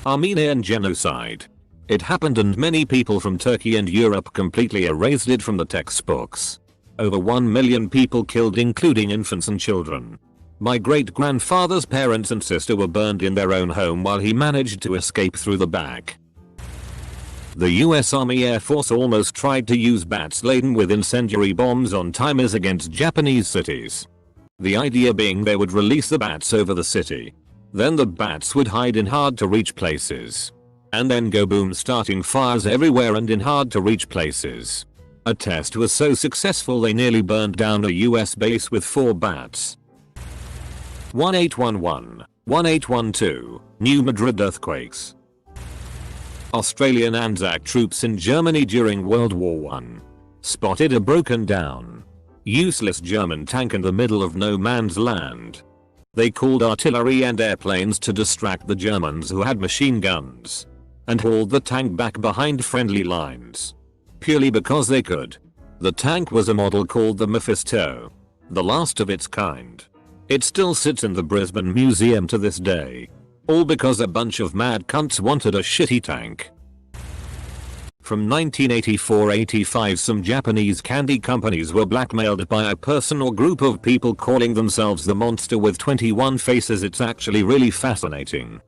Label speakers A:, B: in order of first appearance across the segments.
A: Armenian genocide. It happened and many people from Turkey and Europe completely erased it from the textbooks. Over 1 million people killed, including infants and children. My great-grandfather's parents and sister were burned in their own home while he managed to escape through the back. The US Army Air Force almost tried to use bats laden with incendiary bombs on timers against Japanese cities. The idea being they would release the bats over the city. Then the bats would hide in hard to reach places. And then go boom, starting fires everywhere and in hard to reach places. A test was so successful they nearly burned down a US base with 4 bats. 1811, 1812, New Madrid earthquakes. Australian Anzac troops in Germany during World War I spotted a broken down, useless German tank in the middle of no man's land. They called artillery and airplanes to distract the Germans who had machine guns, and hauled the tank back behind friendly lines. Purely because they could. The tank was a model called the Mephisto, the last of its kind. It still sits in the Brisbane Museum to this day. All because a bunch of mad cunts wanted a shitty tank. From 1984-85, some Japanese candy companies were blackmailed by a person or group of people calling themselves the Monster with 21 Faces. It's actually really fascinating.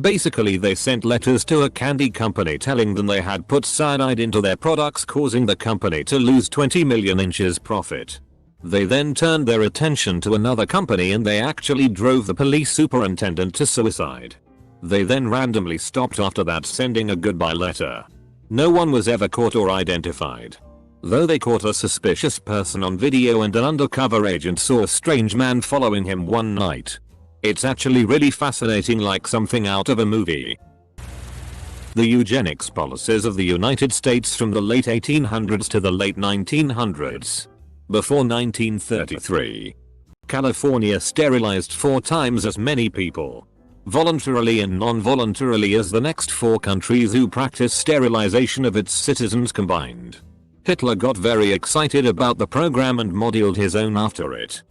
A: Basically, they sent letters to a candy company telling them they had put cyanide into their products, causing the company to lose 20 million inches profit. They then turned their attention to another company and they actually drove the police superintendent to suicide. They then randomly stopped after that, sending a goodbye letter. No one was ever caught or identified. Though they caught a suspicious person on video and an undercover agent saw a strange man following him one night. It's actually really fascinating, like something out of a movie. The eugenics policies of the United States from the late 1800s to the late 1900s. Before 1933, California sterilized 4 times as many people, voluntarily and non-voluntarily, as the next 4 countries who practiced sterilization of its citizens combined. Hitler got very excited about the program and modeled his own after it.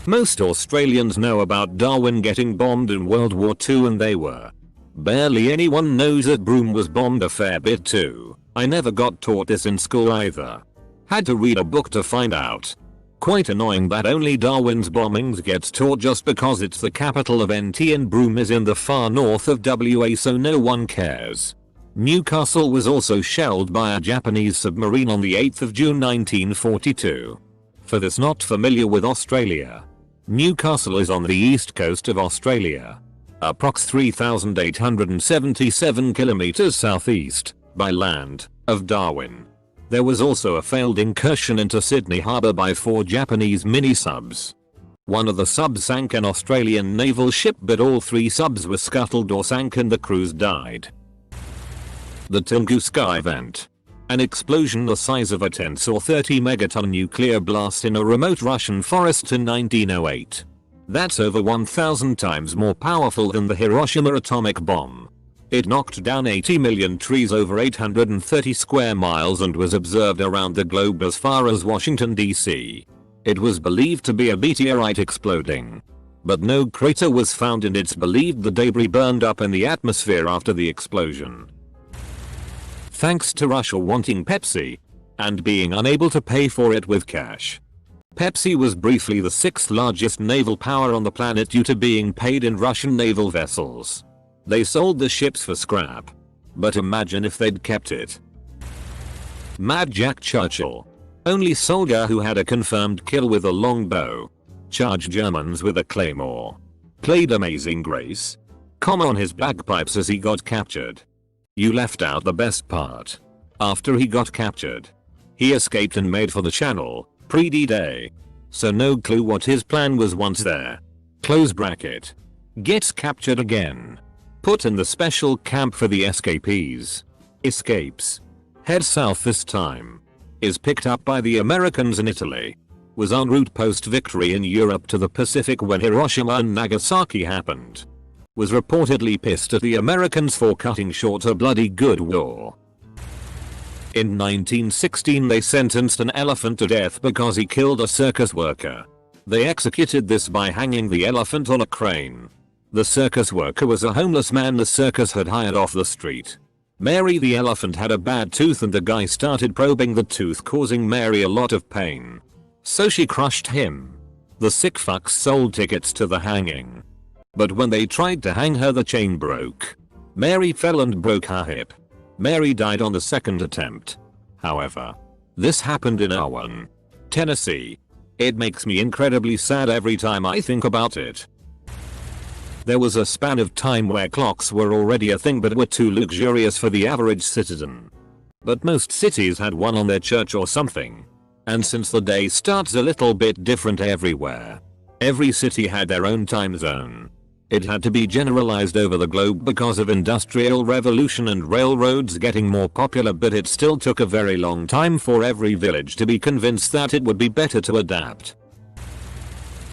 A: Most Australians know about Darwin getting bombed in World War II, and they were. Barely anyone knows that Broome was bombed a fair bit too. I never got taught this in school either. Had to read a book to find out. Quite annoying that only Darwin's bombings gets taught just because it's the capital of NT and Broome is in the far north of WA, so no one cares. Newcastle was also shelled by a Japanese submarine on the 8th of June 1942. For those not familiar with Australia, Newcastle is on the east coast of Australia, approx 3,877 kilometers southeast, by land, of Darwin. There was also a failed incursion into Sydney Harbour by 4 Japanese mini-subs. One of the subs sank an Australian naval ship, but all 3 subs were scuttled or sank and the crews died. The Tunguska event. An explosion the size of a 10 or 30 megaton nuclear blast in a remote Russian forest in 1908. That's over 1,000 times more powerful than the Hiroshima atomic bomb. It knocked down 80 million trees over 830 square miles and was observed around the globe as far as Washington, D.C. It was believed to be a meteorite exploding. But no crater was found, and it's believed the debris burned up in the atmosphere after the explosion. Thanks to Russia wanting Pepsi and being unable to pay for it with cash. Pepsi was briefly the 6th largest naval power on the planet due to being paid in Russian naval vessels. They sold the ships for scrap. But imagine if they'd kept it. Mad Jack Churchill. Only soldier who had a confirmed kill with a longbow. Charged Germans with a claymore. Played Amazing Grace. Come on his bagpipes as he got captured. You left out the best part. After he got captured, he escaped and made for the Channel, pre-D-Day. So no clue what his plan was once there. Close bracket. Gets captured again. Put in the special camp for the escapees. Escapes. Heads south this time. Is picked up by the Americans in Italy. Was en route post-victory in Europe to the Pacific when Hiroshima and Nagasaki happened. Was reportedly pissed at the Americans for cutting short a bloody good war. In 1916 they sentenced an elephant to death because he killed a circus worker. They executed this by hanging the elephant on a crane. The circus worker was a homeless man the circus had hired off the street. Mary the elephant had a bad tooth and the guy started probing the tooth, causing Mary a lot of pain. So she crushed him. The sick fucks sold tickets to the hanging. But when they tried to hang her, the chain broke. Mary fell and broke her hip. Mary died on the second attempt. However, this happened in Erwin, Tennessee. It makes me incredibly sad every time I think about it. There was a span of time where clocks were already a thing but were too luxurious for the average citizen. But most cities had one on their church or something. And since the day starts a little bit different everywhere, every city had their own time zone. It had to be generalized over the globe because of industrial revolution and railroads getting more popular, but it still took a very long time for every village to be convinced that it would be better to adapt.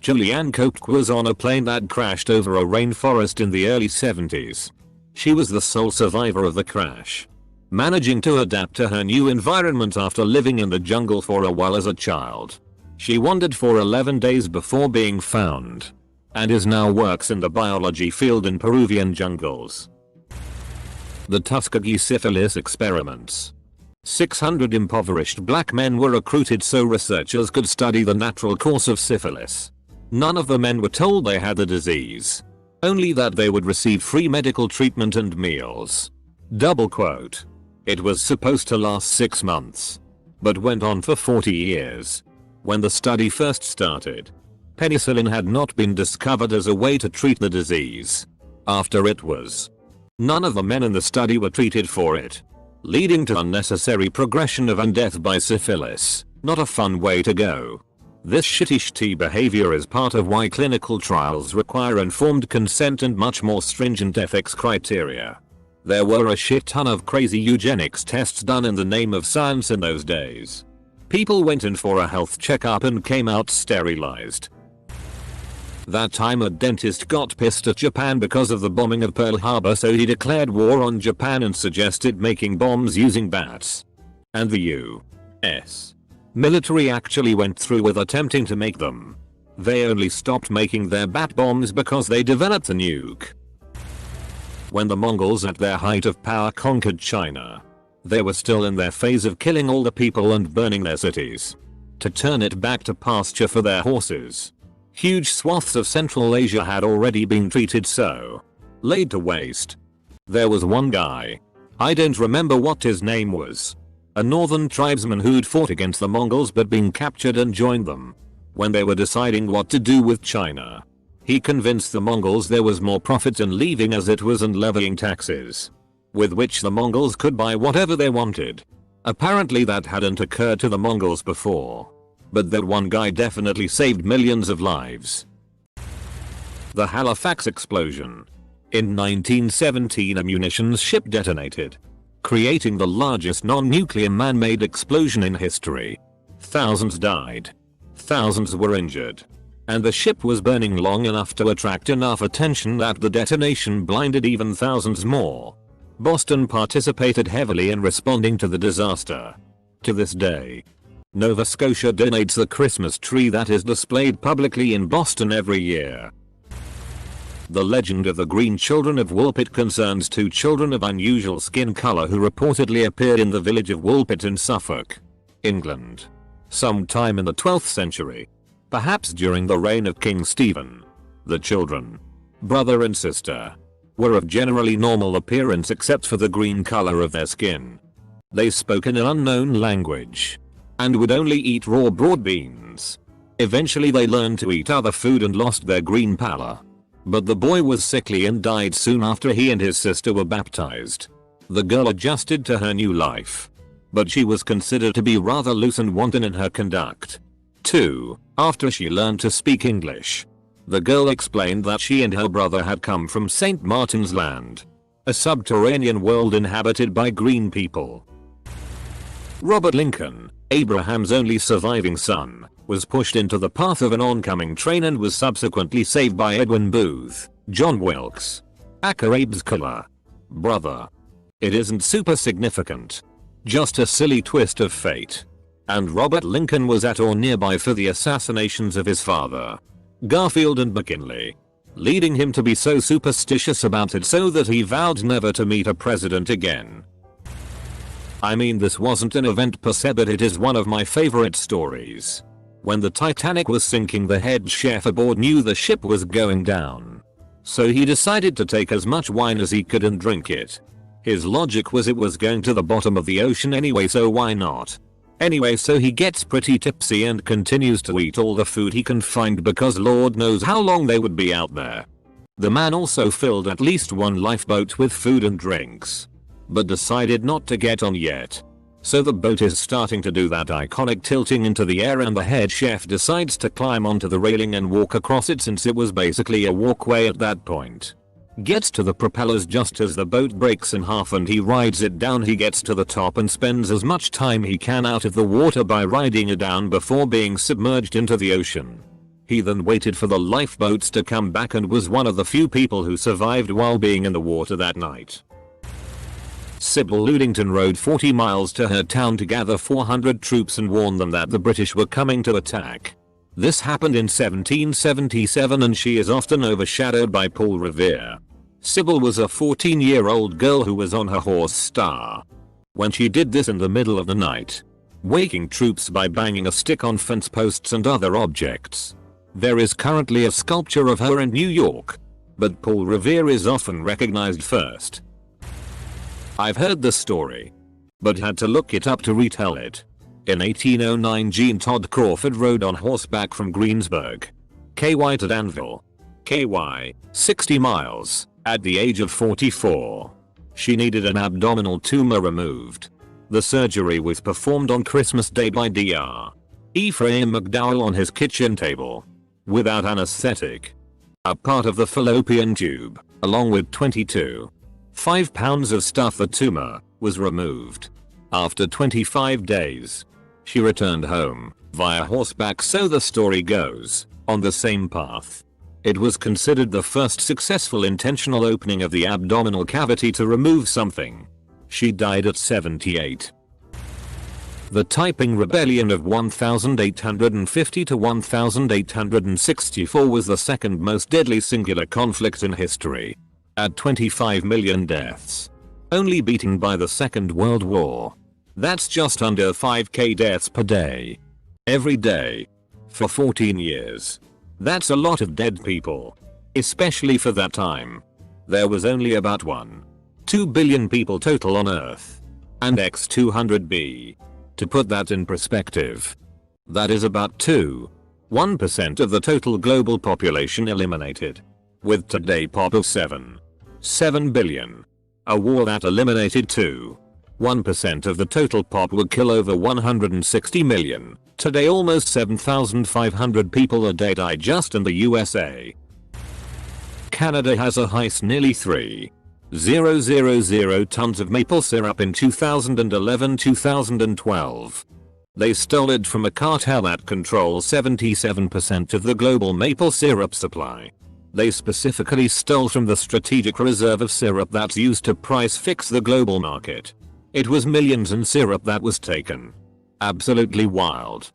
A: Julianne Koch was on a plane that crashed over a rainforest in the early 70s. She was the sole survivor of the crash, managing to adapt to her new environment after living in the jungle for a while as a child. She wandered for 11 days before being found, and now works in the biology field in Peruvian jungles. The Tuskegee syphilis experiments. 600 impoverished black men were recruited so researchers could study the natural course of syphilis. None of the men were told they had the disease, only that they would receive free medical treatment and meals. Double quote. It was supposed to last 6 months, but went on for 40 years. When the study first started, penicillin had not been discovered as a way to treat the disease. After it was, none of the men in the study were treated for it, leading to unnecessary progression of and death by syphilis. Not a fun way to go. This shitty behavior is part of why clinical trials require informed consent and much more stringent ethics criteria. There were a shit ton of crazy eugenics tests done in the name of science in those days. People went in for a health checkup and came out sterilized. That time a dentist got pissed at Japan because of the bombing of Pearl Harbor, so he declared war on Japan and suggested making bombs using bats. And the U.S. military actually went through with attempting to make them. They only stopped making their bat bombs because they developed the nuke. When the Mongols at their height of power conquered China, they were still in their phase of killing all the people and burning their cities to turn it back to pasture for their horses. Huge swaths of Central Asia had already been treated so, laid to waste. There was one guy, I don't remember what his name was, a northern tribesman who'd fought against the Mongols but been captured and joined them. When they were deciding what to do with China, he convinced the Mongols there was more profit in leaving as it was and levying taxes, with which the Mongols could buy whatever they wanted. Apparently that hadn't occurred to the Mongols before, but that one guy definitely saved millions of lives. The Halifax explosion. In 1917 a munitions ship detonated, creating the largest non-nuclear man-made explosion in history. Thousands died. Thousands were injured. And the ship was burning long enough to attract enough attention that the detonation blinded even thousands more. Boston participated heavily in responding to the disaster. To this day, Nova Scotia donates the Christmas tree that is displayed publicly in Boston every year. The legend of the Green Children of Woolpit concerns 2 children of unusual skin color who reportedly appeared in the village of Woolpit in Suffolk, England, sometime in the 12th century, perhaps during the reign of King Stephen. The children, brother and sister, were of generally normal appearance except for the green color of their skin. They spoke in an unknown language and would only eat raw broad beans. Eventually they learned to eat other food and lost their green pallor. But the boy was sickly and died soon after he and his sister were baptized. The girl adjusted to her new life, but she was considered to be rather loose and wanton in her conduct. 2. After she learned to speak English, the girl explained that she and her brother had come from St. Martin's Land, a subterranean world inhabited by green people. Robert Lincoln, Abraham's only surviving son, was pushed into the path of an oncoming train and was subsequently saved by Edwin Booth, John Wilkes, Abe's killer brother. It isn't super significant, just a silly twist of fate. And Robert Lincoln was at or nearby for the assassinations of his father, Garfield and McKinley. leading him to be so superstitious about it so that he vowed never to meet a president again. I mean, this wasn't an event per se, but it is one of my favorite stories. When the Titanic was sinking, the head chef aboard knew the ship was going down. So he decided to take as much wine as he could and drink it. His logic was it was going to the bottom of the ocean anyway, so why not? Anyway, so he gets pretty tipsy and continues to eat all the food he can find because Lord knows how long they would be out there. The man also filled at least one lifeboat with food and drinks, but decided not to get on yet. So the boat is starting to do that iconic tilting into the air, and the head chef decides to climb onto the railing and walk across it since it was basically a walkway at that point. Gets to the propellers just as the boat breaks in half and he rides it down. He gets to the top and spends as much time he can out of the water by riding it down before being submerged into the ocean. He then waited for the lifeboats to come back and was one of the few people who survived while being in the water that night. Sybil Ludington rode 40 miles to her town to gather 400 troops and warn them that the British were coming to attack. This happened in 1777 and she is often overshadowed by Paul Revere. Sybil was a 14-year-old girl who was on her horse Star when she did this in the middle of the night, waking troops by banging a stick on fence posts and other objects. There is currently a sculpture of her in New York, but Paul Revere is often recognized first. I've heard the story, but had to look it up to retell it. In 1809, Jean Todd Crawford rode on horseback from Greensburg, KY to Danville, KY, 60 miles, at the age of 44. She needed an abdominal tumor removed. The surgery was performed on Christmas Day by Dr. Ephraim McDowell on his kitchen table, without anesthetic. A part of the fallopian tube, along with 22.5 pounds of stuff, the tumor, was removed. After 25 days, she returned home, via horseback, so the story goes, on the same path. It was considered the first successful intentional opening of the abdominal cavity to remove something. She died at 78. The Taiping Rebellion of 1850 to 1864 was the second most deadly singular conflict in history, at 25 million deaths, only beaten by the Second World War. That's just under 5,000 deaths per day. Every day. For 14 years. That's a lot of dead people. Especially for that time. There was only about 1.2 billion people total on Earth. And X200b. To put that in perspective, that is about 1% of the total global population eliminated. With today pop of 7 billion. A war that eliminated 1% of the total pop would kill over 160 million. Today almost 7,500 people a day die just in the USA. Canada has a heist nearly 3,000 tons of maple syrup in 2011-2012. They stole it from a cartel that controls 77% of the global maple syrup supply. They specifically stole from the strategic reserve of syrup that's used to price fix the global market. It was millions in syrup that was taken. Absolutely wild.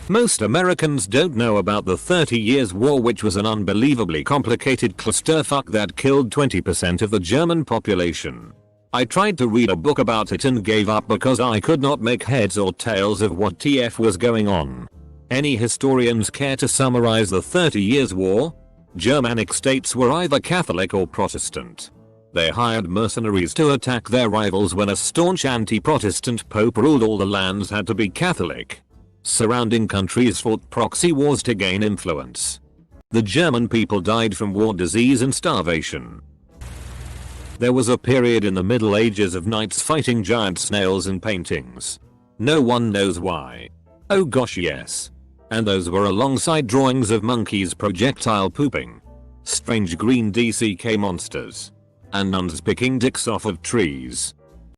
A: Most Americans don't know about the 30 Years' War, which was an unbelievably complicated clusterfuck that killed 20% of the German population. I tried to read a book about it and gave up because I could not make heads or tails of what TF was going on. Any historians care to summarize the 30 Years' War? Germanic states were either Catholic or Protestant. They hired mercenaries to attack their rivals when a staunch anti-Protestant pope ruled all the lands had to be Catholic. Surrounding countries fought proxy wars to gain influence. The German people died from war, disease and starvation. There was a period in the Middle Ages of knights fighting giant snails in paintings. No one knows why. Oh gosh, yes. And those were alongside drawings of monkeys projectile pooping, strange green DCK monsters, and nuns picking dicks off of trees.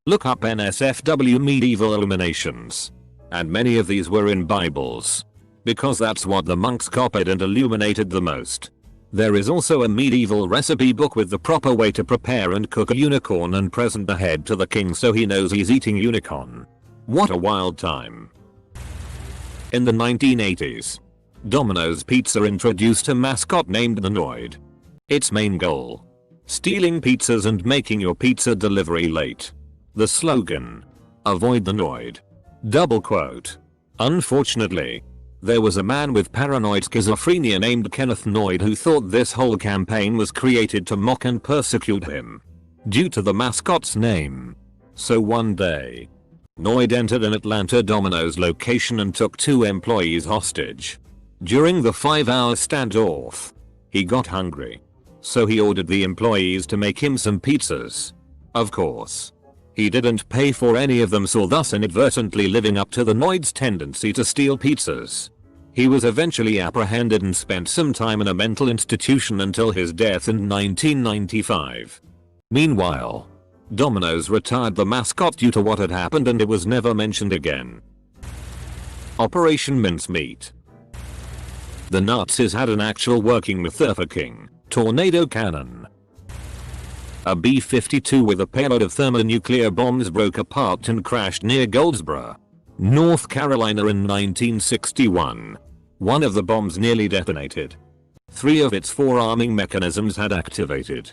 A: Look up NSFW medieval illuminations. And many of these were in Bibles, because that's what the monks copied and illuminated the most. There is also a medieval recipe book with the proper way to prepare and cook a unicorn and present the head to the king so he knows he's eating unicorn. What a wild time. In the 1980s, Domino's Pizza introduced a mascot named the Noid. Its main goal: stealing pizzas and making your pizza delivery late. The slogan: avoid the Noid. Double quote. Unfortunately, there was a man with paranoid schizophrenia named Kenneth Noid who thought this whole campaign was created to mock and persecute him due to the mascot's name. So one day, Noid entered an Atlanta Domino's location and took 2 employees hostage. During the 5-hour standoff, he got hungry, so he ordered the employees to make him some pizzas. Of course, he didn't pay for any of them, so thus inadvertently living up to the Noid's tendency to steal pizzas. He was eventually apprehended and spent some time in a mental institution until his death in 1995. Meanwhile, Domino's retired the mascot due to what had happened and it was never mentioned again. Operation Mincemeat. The Nazis had an actual working King tornado cannon. A B-52 with a payload of thermonuclear bombs broke apart and crashed near Goldsboro, North Carolina in 1961. One of the bombs nearly detonated. 3 of its 4 arming mechanisms had activated.